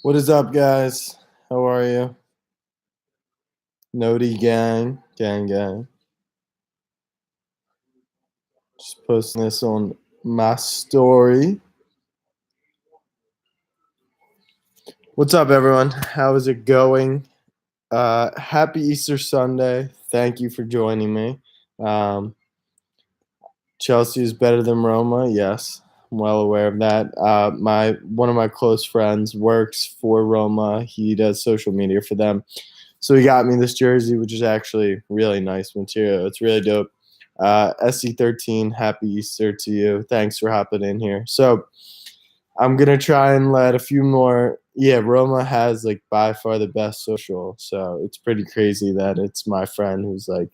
What is up, guys? How are you? Noti gang, gang, gang. Just posting this on my story. What's up, everyone? How is it going? Happy Easter Sunday. Thank you for joining me. Um, Chelsea is better than Roma. Yes, I'm well aware of that. My one of my close friends works for Roma. He does social media for them. So he got me this jersey, which is actually really nice material. It's really dope. SC13, happy Easter to you. Thanks for hopping in here. So I'm gonna try and let a few more. Yeah, Roma has like by far the best social, so it's pretty crazy that it's my friend who's like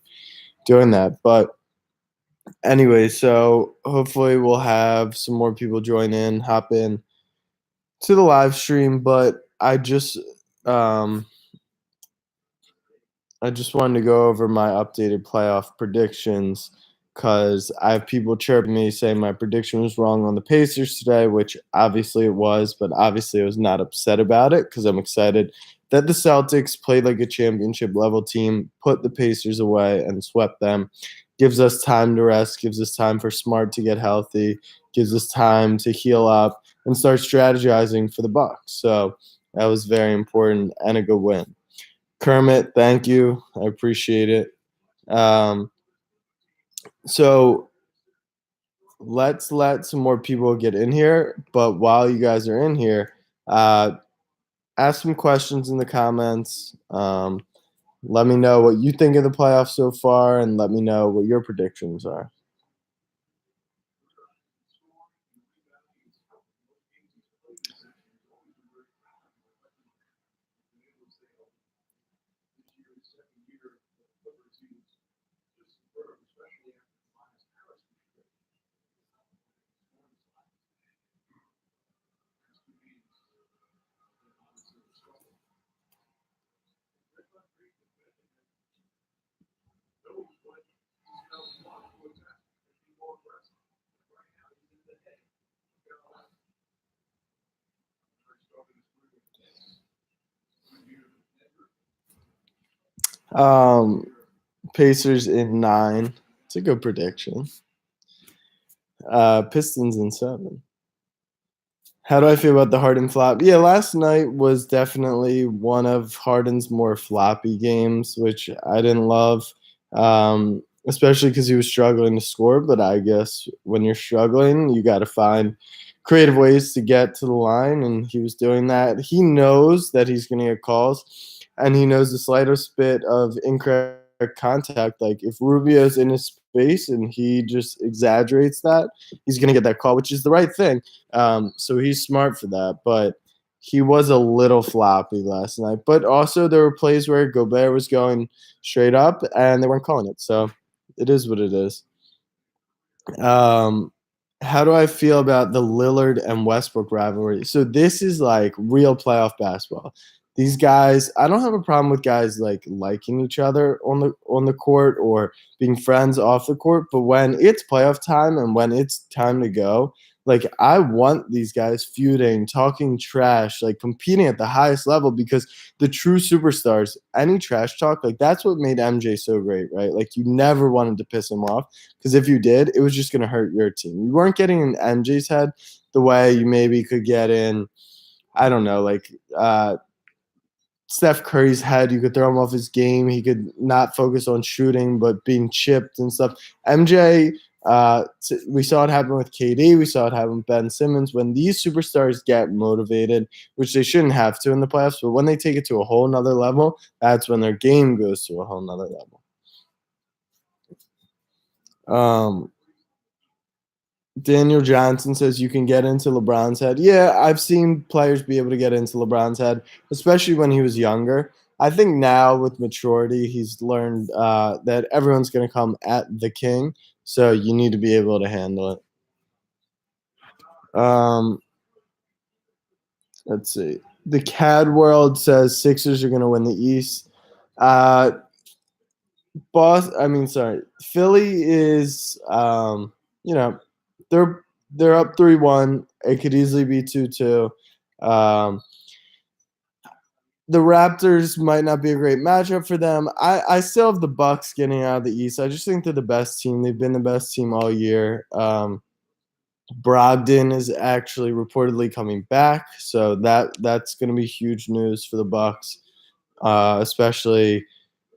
doing that. But anyway, so hopefully we'll have some more people join in, hop in to the live stream. But um, I just wanted to go over my updated playoff predictions because I have people chirping me saying my prediction was wrong on the Pacers today, which obviously it was, but obviously I was not upset about it because I'm excited that the Celtics played like a championship level team, put the Pacers away, and swept them. Gives us time to rest, gives us time for Smart to get healthy, gives us time to heal up and start strategizing for the Bucks. So that was very important and a good win. Kermit, thank you. I appreciate it. Um, so let's let some more people get in here. But while you guys are in here, ask some questions in the comments. Let me know what you think of the playoffs so far, and let me know what your predictions are. Um, Pacers in 9. It's a good prediction. Pistons in 7. How do I feel about the Harden flop? Yeah, last night was definitely one of Harden's more floppy games, which I didn't love, especially because he was struggling to score. But I guess when you're struggling, you got to find creative ways to get to the line, and he was doing that. He knows that he's going to get calls, and he knows the slightest bit of incorrect contact. Like if Rubio's in his space and he just exaggerates that, he's going to get that call, which is the right thing. So he's smart for that, but he was a little floppy last night. But also there were plays where Gobert was going straight up and they weren't calling it. So it is what it is. Um, how do I feel about the Lillard and Westbrook rivalry? So this is like real playoff basketball. These guys, I don't have a problem with guys like liking each other on the court or being friends off the court, but when it's playoff time and when it's time to go, like I want these guys feuding, talking trash, like competing at the highest level because the true superstars, any trash talk, like that's what made MJ so great, right? Like you never wanted to piss him off because if you did, it was just going to hurt your team. You weren't getting in MJ's head the way you maybe could get in, I don't know, like Steph Curry's head. You could throw him off his game. He could not focus on shooting, but being chipped and stuff. MJ, we saw it happen with KD. We saw it happen with Ben Simmons. When these superstars get motivated, which they shouldn't have to in the playoffs, but when they take it to a whole nother level, that's when their game goes to a whole nother level. Daniel Johnson says you can get into LeBron's head. Yeah, I've seen players be able to get into LeBron's head, especially when he was younger. I think now with maturity, he's learned that everyone's going to come at the king. So you need to be able to handle it. Let's see. The CAD World says Sixers are going to win the East. Uh, Philly is, you know, they're up 3-1. It could easily be 2-2. Um, the Raptors might not be a great matchup for them. I still have the Bucks getting out of the East. I just think they're the best team. They've been the best team all year. Brogdon is actually reportedly coming back, so that's going to be huge news for the Bucks, especially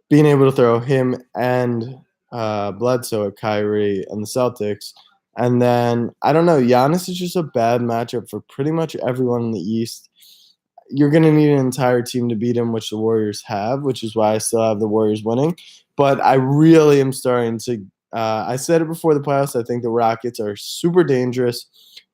being able to throw him and Bledsoe at Kyrie and the Celtics. And then I don't know, Giannis is just a bad matchup for pretty much everyone in the East. You're going to need an entire team to beat him, which the Warriors have, which is why I still have the Warriors winning. But I really am starting to I said it before the playoffs. I think the Rockets are super dangerous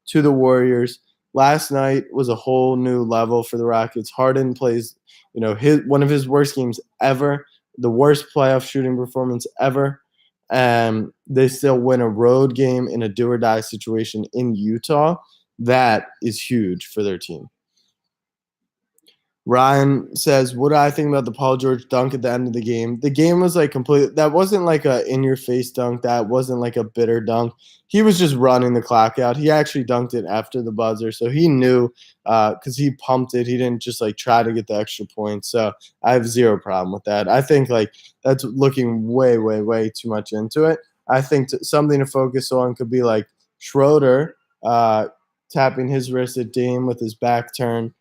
to the Warriors. Last night was a whole new level for the Rockets. Harden plays, one of his worst games ever, the worst playoff shooting performance ever. And they still win a road game in a do or die situation in Utah. That is huge for their team. Ryan says, "What do I think about the Paul George dunk at the end of the game? The game was like complete. That wasn't like a in-your-face dunk. That wasn't like a bitter dunk. He was just running the clock out. He actually dunked it after the buzzer, so he knew because he pumped it. He didn't just like try to get the extra point. So I have zero problem with that. I think like that's looking way, way, way too much into it. I think something to focus on could be like Schroeder tapping his wrist at Dame with his back turn."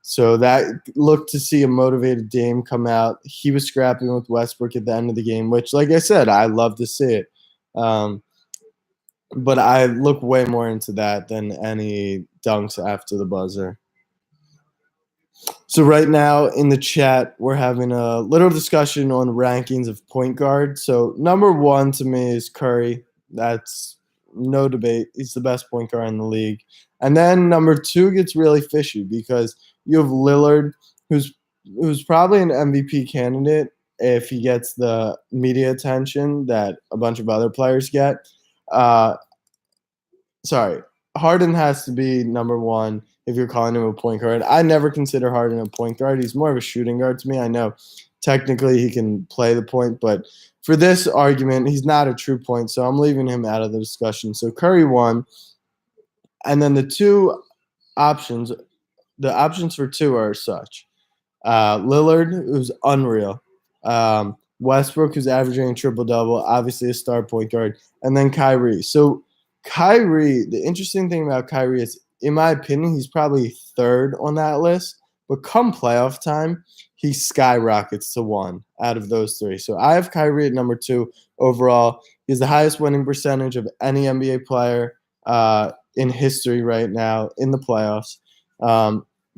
So that looked to see a motivated Dame come out. He was scrapping with Westbrook at the end of the game, which, like I said, I love to see it. But I look way more into that than any dunks after the buzzer. So right now in the chat, we're having a little discussion on rankings of point guard. So number one to me is Curry. That's no debate. He's the best point guard in the league. And then number two gets really fishy because you have Lillard, who's probably an MVP candidate if he gets the media attention that a bunch of other players get. Harden has to be number one if you're calling him a point guard. I never consider Harden a point guard. He's more of a shooting guard to me. I know technically he can play the point, but for this argument, he's not a true point, so I'm leaving him out of the discussion. So Curry won. And then the options for two are such. Lillard, who's unreal. Westbrook, who's averaging a triple-double, obviously a star point guard. And then Kyrie. So Kyrie, the interesting thing about Kyrie is, in my opinion, he's probably third on that list. But come playoff time, he skyrockets to one out of those three. So I have Kyrie at number two overall. He's the highest winning percentage of any NBA player in history right now in the playoffs.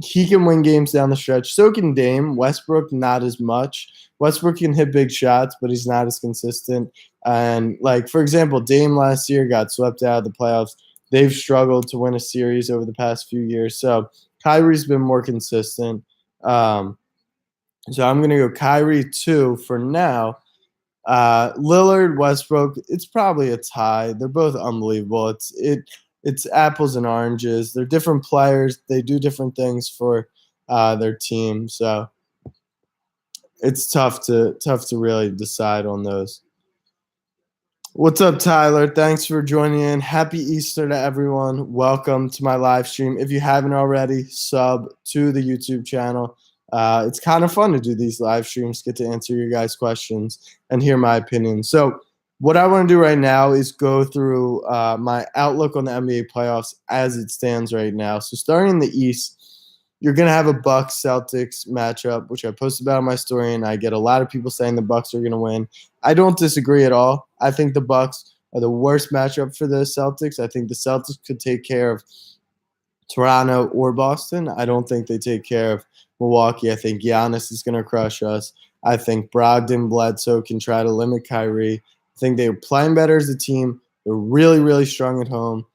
He can win games down the stretch. So can Dame. Westbrook, not as much. Westbrook can hit big shots, but he's not as consistent. And, like, for example, Dame last year got swept out of the playoffs. They've struggled to win a series over the past few years. So Kyrie's been more consistent. So I'm going to go Kyrie 2 for now. Lillard, Westbrook, it's probably a tie. They're both unbelievable. It's apples and oranges. They're different players. They do different things for their team. So it's tough to really decide on those. What's up, Tyler? Thanks for joining in. Happy Easter to everyone. Welcome to my live stream. If you haven't already, sub to the YouTube channel. It's kind of fun to do these live streams, get to answer your guys' questions and hear my opinion. So what I want to do right now is go through my outlook on the NBA playoffs as it stands right now. So starting in the East, you're going to have a Bucks-Celtics matchup, which I posted about on my story, and I get a lot of people saying the Bucks are going to win. I don't disagree at all. I think the Bucks are the worst matchup for the Celtics. I think the Celtics could take care of Toronto or Boston. I don't think they take care of Milwaukee. I think Giannis is going to crush us. I think Brogdon, Bledsoe can try to limit Kyrie. I think they're playing better as a team. They're really, really strong at home.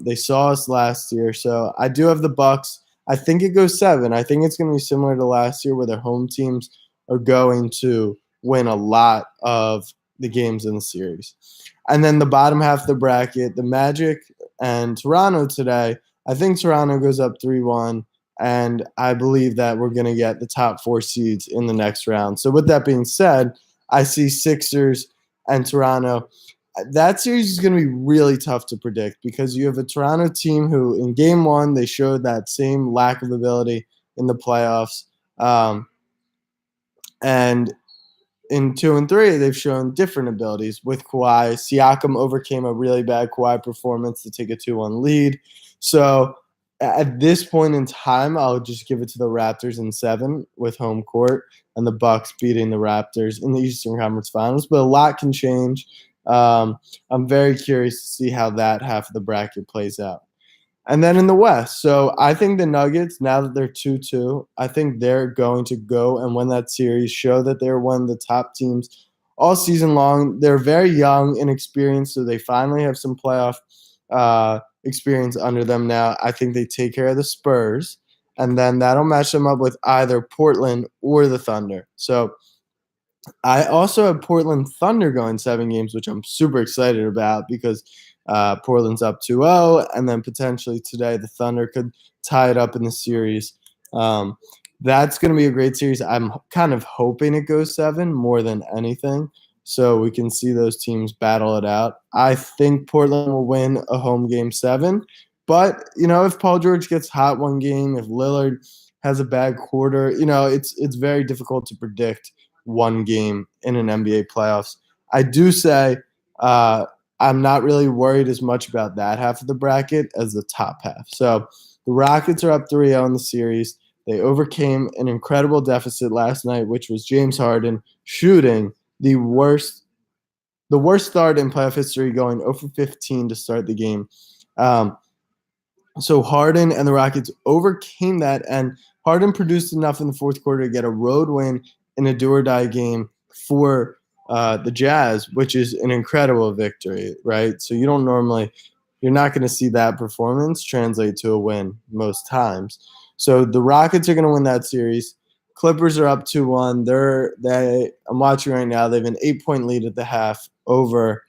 They saw us last year. So I do have the Bucks. I think it goes 7. I think it's going to be similar to last year where their home teams are going to win a lot of the games in the series. And then the bottom half of the bracket, the Magic and Toronto today. I think Toronto goes up 3-1, and I believe that we're going to get the top 4 seeds in the next round. So with that being said, I see Sixers and Toronto. That series is going to be really tough to predict because you have a Toronto team who in game 1 they showed that same lack of ability in the playoffs. And in 2 and 3, they've shown different abilities. With Kawhi, Siakam overcame a really bad Kawhi performance to take a 2-1 lead. So at this point in time, I'll just give it to the Raptors in 7 with home court and the Bucks beating the Raptors in the Eastern Conference Finals. But a lot can change. I'm very curious to see how that half of the bracket plays out. And then in the West, so I think the Nuggets, now that they're 2-2, I think they're going to go and win that series, show that they're one of the top teams all season long. They're very young, inexperienced, so they finally have some playoff experience under them now. I think they take care of the Spurs, and then that'll match them up with either Portland or the Thunder. So I also have Portland Thunder going 7 games, which I'm super excited about because Portland's up 2-0, and then potentially today the Thunder could tie it up in the series. That's going to be a great series. I'm kind of hoping it goes 7 more than anything, so we can see those teams battle it out. I think Portland will win a home game 7, but if Paul George gets hot one game, if Lillard has a bad quarter, it's very difficult to predict one game in an NBA playoffs. I do say I'm not really worried as much about that half of the bracket as the top half. So the Rockets are up 3-0 in the series. They overcame an incredible deficit last night, which was James Harden shooting the worst start in playoff history, going 0 for 15 to start the game. So Harden and the Rockets overcame that, and Harden produced enough in the fourth quarter to get a road win in a do-or-die game for the Jazz, which is an incredible victory, right? So you're not going to see that performance translate to a win most times. So the Rockets are going to win that series. Clippers are up 2-1. I'm watching right now. They have an 8-point lead at the half over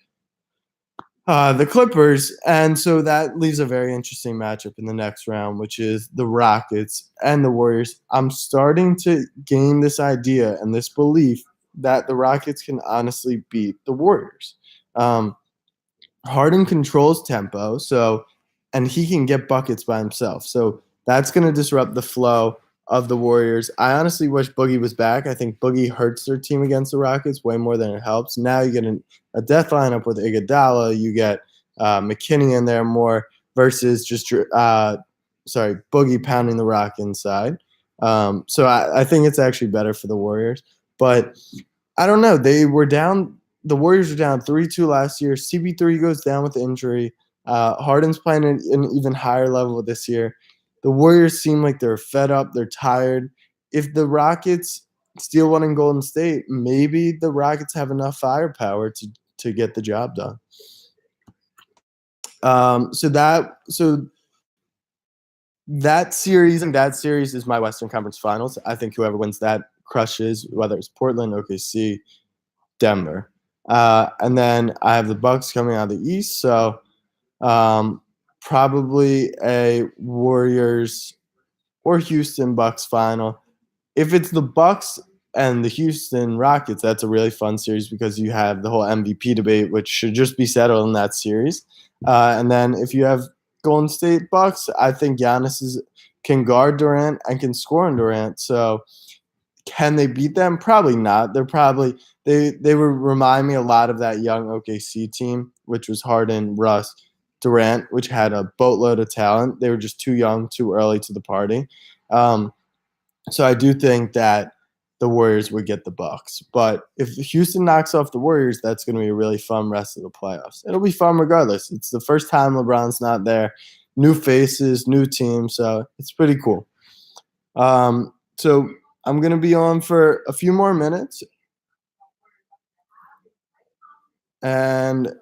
the Clippers, and so that leaves a very interesting matchup in the next round, which is the Rockets and the Warriors. I'm starting to gain this idea and this belief that the Rockets can honestly beat the Warriors. Harden controls tempo, and he can get buckets by himself. So that's going to disrupt the flow of the Warriors. I honestly wish Boogie was back. I think Boogie hurts their team against the Rockets way more than it helps. Now you get a death lineup with Iguodala. You get McKinney in there more versus just Boogie pounding the rock inside. So I think it's actually better for the Warriors. But I don't know. They were down. The Warriors were down 3-2 last year. CP3 goes down with injury. Harden's playing at an even higher level this year. The Warriors seem like they're fed up. They're tired. If the Rockets steal one in Golden State, maybe the Rockets have enough firepower to get the job done. So that series is my Western Conference Finals. I think whoever wins that crushes, whether it's Portland, OKC, Denver. And then I have the Bucks coming out of the East, so probably a Warriors or Houston Bucks final. If it's the Bucks and the Houston Rockets, that's a really fun series because you have the whole MVP debate, which should just be settled in that series. And then if you have Golden State Bucks, I think Giannis can guard Durant and can score on Durant. So can they beat them? Probably not. They would remind me a lot of that young OKC team, which was Harden, Russ, Durant, which had a boatload of talent. They were just too young, too early to the party. So I do think that the Warriors would get the Bucks. But if Houston knocks off the Warriors, that's going to be a really fun rest of the playoffs. It'll be fun regardless. It's the first time LeBron's not there. New faces, new team, so it's pretty cool. So I'm going to be on for a few more minutes. And